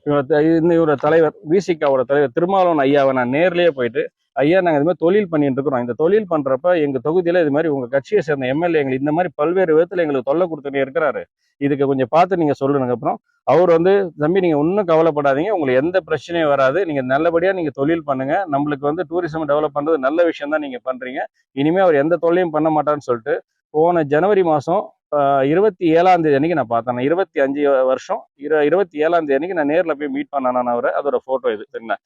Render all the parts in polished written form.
இவரோட தலைவர் விசிகாவோட தலைவர் திருமாவளவன் ஐயாவை நான் நேர்லயே போயிட்டு, ஐயா நாங்கள் இது மாதிரி தொழில் பண்ணிட்டு இருக்கிறோம். இந்த தொழில் பண்றப்ப எங்க தொகுதியில இது மாதிரி உங்க கட்சியை சேர்ந்த எம்எல்ஏ எங்களுக்கு இந்த மாதிரி பல்வேறு விதத்துல எங்களுக்கு தொல்லை கொடுத்துட்டே இருக்கிறாரு. இதுக்கு கொஞ்சம் பார்த்து நீங்க சொல்லுங்க. அப்புறம் அவர் வந்து, தம்பி நீங்க ஒன்றும் கவலைப்படாதீங்க, உங்களுக்கு எந்த பிரச்சனையும் வராது, நீங்க நல்லபடியா நீங்க தொழில் பண்ணுங்க, நம்மளுக்கு வந்து டூரிசம் டெவலப் பண்றது நல்ல விஷயம் தான் நீங்க பண்றீங்க, இனிமே அவர் எந்த தொல்லையும் பண்ண மாட்டான்னு சொல்லிட்டு போன ஜனவரி மாசம் 27ஆம் தேதி அன்னைக்கு நான் பார்த்தேன். 25 வருஷம் 27ஆம் தேதி அன்னைக்கு நான் நேரில் போய் மீட் பண்ணேன் நான் அவரை. அதோட போட்டோ இது சரிங்களா.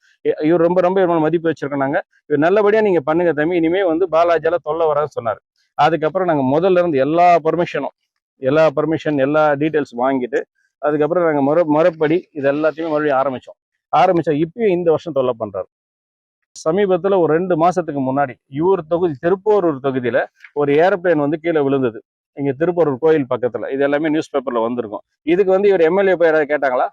இவர் ரொம்ப ரொம்ப இவங்க மதிப்பு வச்சிருக்கோம் நாங்க. இவர் நல்லபடியா நீங்க பண்ணுங்க தம்பி, இனிமே வந்து பாலாஜியால தொல்லை வராதுன்னு சொன்னார். அதுக்கப்புறம் நாங்க முதல்ல இருந்து எல்லா பர்மிஷன் எல்லா டீட்டெயில்ஸ் வாங்கிட்டு அதுக்கப்புறம் நாங்க முறைப்படி இது எல்லாத்தையுமே மறுபடியும் ஆரம்பிச்சோம். இப்பயும் இந்த வருஷம் தொல்லை பண்றாரு. சமீபத்துல ஒரு 2 மாசத்துக்கு முன்னாடி இவர் தொகுதி திருப்போரூர் தொகுதியில ஒரு ஏரோப்ளேன் வந்து கீழே விழுந்தது. இங்க திருப்போரூர் கோயில் பக்கத்துல. இது எல்லாமே நியூஸ் பேப்பர்ல வந்திருக்கும். இதுக்கு வந்து இவர் எம்எல்ஏ போய் யாராவது கேட்டாங்களா?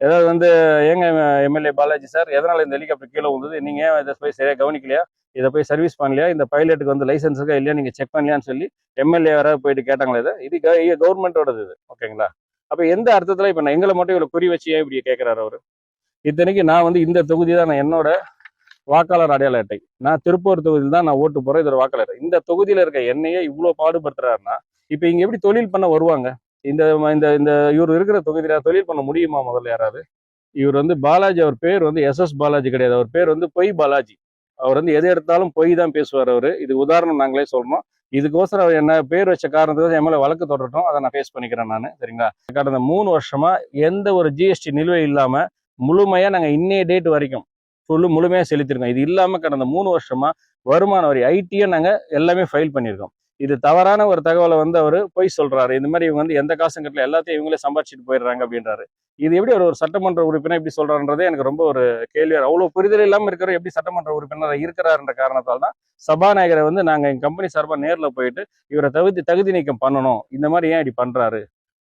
ஏதாவது வந்து, ஏங்க எம்எல்ஏ பாலாஜி சார், எதனால இந்த ஹெலிகாப்டர் கீழே வந்தது, நீங்க ஏன் இதை போய் சரியா கவனிக்கலையா, இதை போய் சர்வீஸ் பண்ணலையா, இந்த பைலட்டுக்கு வந்து லைசன்ஸ் இருக்கா இல்லையா நீங்க செக் பண்ணலையான்னு சொல்லி எம்எல்ஏ யாராவது போயிட்டு கேட்டாங்களா? இது கவர்மெண்டோடது இது. ஓகேங்களா? அப்ப எந்த அர்த்தத்துல இப்ப நான் எங்களை மட்டும் இவ்வளவு குறி வச்சு ஏன் இப்படி கேட்கிறாரு அவரு? இத்தனைக்கு நான் வந்து இந்த தொகுதி தான் நான் என்னோட வாக்காளர் அடையாள அட்டை. நான் திருப்பூர் தொகுதியில் தான் நான் ஓட்டு போறேன். இதோட வாக்காளர். இந்த தொகுதியில இருக்க என்னையே இவ்வளவு பாடுபடுத்துறாருன்னா இப்ப இங்க எப்படி தொழில் பண்ண வருவாங்க? இந்த இந்த இந்த இவர் இருக்கிற தொகுதியில தொழில் பண்ண முடியுமா? முதல்ல யாராவது? இவர் வந்து பாலாஜி, அவர் பேர் வந்து எஸ் பாலாஜி கிடையாது, அவர் பேர் வந்து பொய் பாலாஜி. அவர் வந்து எது எடுத்தாலும் பொய் தான் பேசுவார் அவரு. இது உதாரணம் நாங்களே சொல்றோம். இதுக்கோசரம் அவர் என்ன பேர் வச்ச காரணத்துக்கு என் மேல வழக்கு தொடரட்டும், அதை நான் ஃபேஸ் பண்ணிக்கிறேன் நான். சரிங்களா? கடந்த 3 வருஷமா எந்த ஒரு ஜிஎஸ்டி நிலுவை இல்லாம முழுமையா நாங்க இன்னைய டேட் வரைக்கும் முழுமையா செலுத்திருக்கோம். இது இல்லாம கடந்த 3 வருஷமா வருமான வரி ஐடியை நாங்க எல்லாமே ஃபைல் பண்ணியிருக்கோம். இது தவறான ஒரு தகவலை வந்து அவரு பொய் சொல்றாரு. இந்த மாதிரி இவங்க வந்து எந்த காசும் கட்டல, எல்லாத்தையும் இவங்களே சம்பாதிச்சுட்டு போயிடுறாங்க அப்படின்றாரு. இது எப்படி ஒரு சட்டமன்ற உறுப்பினர் எப்படி சொல்றாருன்றதே எனக்கு ரொம்ப ஒரு கேள்வியா. அவ்வளவு புரிதல் இல்லாம இருக்கிற எப்படி சட்டமன்ற உறுப்பினர் இருக்கிறாருன்ற காரணத்தால் தான் சபாநாயகரை வந்து நாங்க எங்க கம்பெனி சார்பா நேர்ல போயிட்டு இவரை தகுதி நீக்கம் பண்ணணும், இந்த மாதிரி ஏன் இப்படி பண்றாரு,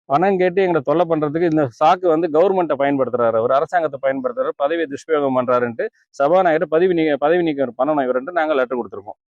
பணம் கேட்டு எங்களை தொல்லை பண்றதுக்கு இந்த சாக்கு வந்து கவர்மெண்ட்டை பயன்படுத்துறாரு, ஒரு அரசாங்கத்தை பயன்படுத்துறாரு, பதவியை துஷ்பிரயோகம் பண்றாருன்ட்டு சபாநாயகர் பதவி நீக்கம் பண்ணணும் இவருன்ட்டு நாங்கள் லெட்டர் கொடுத்துருக்கோம்.